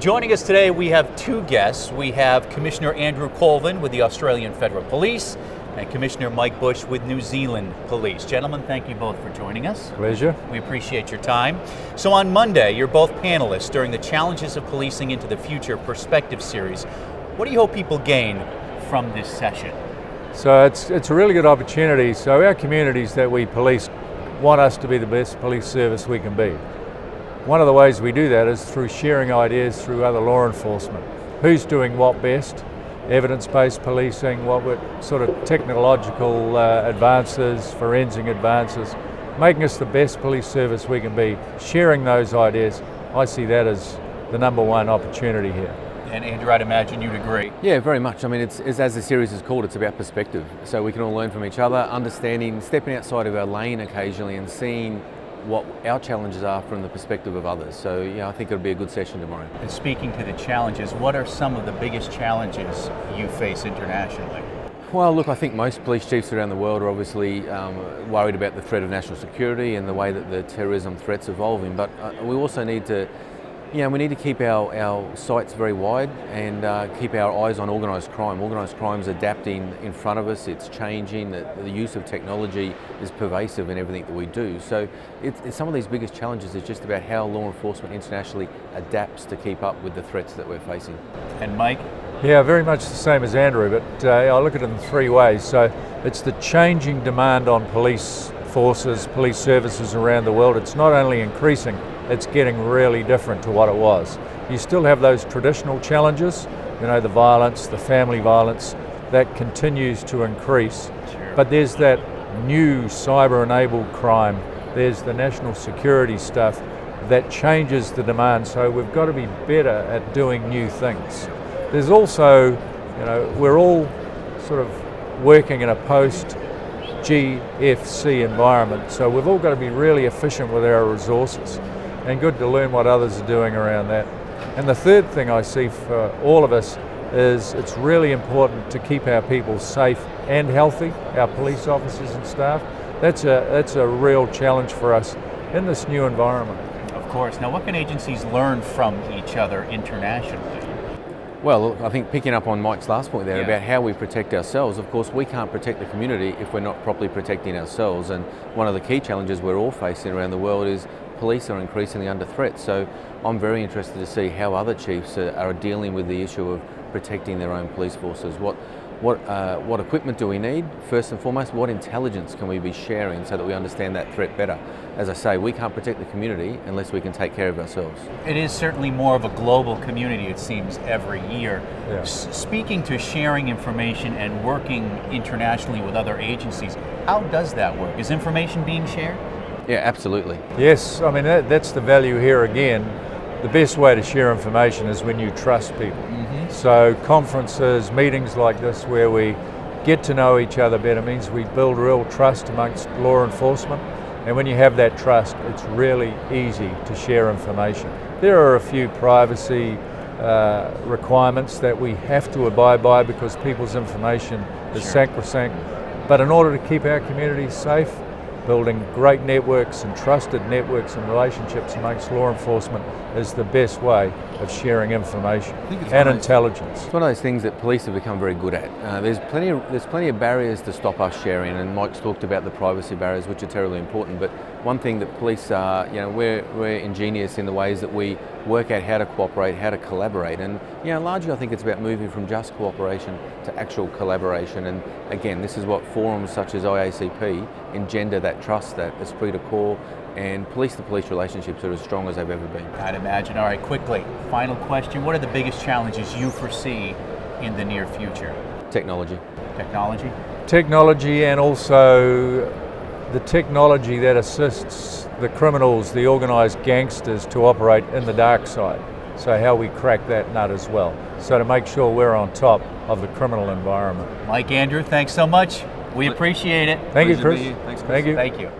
Joining us today, we have two guests. We have Commissioner Andrew Colvin with the Australian Federal Police and Commissioner Mike Bush with New Zealand Police. Gentlemen, thank you both for joining us. Pleasure. We appreciate your time. So on Monday, you're both panelists during the Challenges of Policing into the Future Perspective series. What do you hope people gain from this session? So it's a really good opportunity. So our communities that we police want us to be the best police service we can be. One of the ways we do that is through sharing ideas through other law enforcement. Who's doing what best? Evidence-based policing, what sort of technological advances, forensic advances, making us the best police service we can be, sharing those ideas. I see that as the number one opportunity here. And Andrew, I'd imagine you'd agree. Yeah, very much. I mean, it's as the series is called, it's about perspective. So we can all learn from each other, understanding, stepping outside of our lane occasionally and seeing what our challenges are from the perspective of others. So yeah, I think it'll be a good session tomorrow. And speaking to the challenges, what are some of the biggest challenges you face internationally? Well, look, I think most police chiefs around the world are obviously worried about the threat of national security and the way that the terrorism threat's evolving. But we also need to, we need to keep our sights very wide and keep our eyes on organised crime. Organised crime's adapting in front of us, it's changing, the use of technology is pervasive in everything that we do. So it's some of these biggest challenges is just about how law enforcement internationally adapts to keep up with the threats that we're facing. And Mike? Yeah, very much the same as Andrew, but I look at it in three ways. So it's the changing demand on police forces, police services around the world. It's not only increasing, it's getting really different to what it was. You still have those traditional challenges, the violence, the family violence, that continues to increase. Sure. But there's that new cyber-enabled crime, there's the national security stuff that changes the demand, so we've got to be better at doing new things. There's also, we're all sort of working in a post-GFC environment, so we've all got to be really efficient with our resources and good to learn what others are doing around that. And the third thing I see for all of us is it's really important to keep our people safe and healthy, our police officers and staff. That's a real challenge for us in this new environment. Of course. Now, what can agencies learn from each other internationally? Well, I think picking up on Mike's last point there about how we protect ourselves, of course we can't protect the community if we're not properly protecting ourselves, and one of the key challenges we're all facing around the world is police are increasingly under threat. So I'm very interested to see how other chiefs are dealing with the issue of protecting their own police forces. What equipment do we need? First and foremost, what intelligence can we be sharing so that we understand that threat better? As I say, we can't protect the community unless we can take care of ourselves. It is certainly more of a global community, it seems, every year. Yeah. Speaking to sharing information and working internationally with other agencies, how does that work? Is information being shared? Yeah, absolutely. Yes, I mean that's the value here again. The best way to share information is when you trust people. Mm-hmm. So conferences, meetings like this where we get to know each other better means we build real trust amongst law enforcement. And when you have that trust, it's really easy to share information. There are a few privacy requirements that we have to abide by because people's information is sacrosanct. But in order to keep our communities safe, building great networks and trusted networks and relationships amongst law enforcement is the best way of sharing information and intelligence. It's one of those things that police have become very good at. There's plenty of barriers to stop us sharing, and Mike's talked about the privacy barriers, which are terribly important. But one thing that police are, we're ingenious in the ways that we work out how to cooperate, how to collaborate, and largely I think it's about moving from just cooperation to actual collaboration. And again, this is what forums such as IACP engender that trust, that esprit de corps, and police-to-police relationships are as strong as they've ever been. I'd imagine. All right, quickly, final question. What are the biggest challenges you foresee in the near future? Technology. Technology? Technology, and also the technology that assists the criminals, the organised gangsters to operate in the dark side. So how we crack that nut as well. So to make sure we're on top of the criminal environment. Mike, Andrew, thanks so much. We appreciate it. Thank you, Chris. Thanks, Chris. Thank you. Thank you.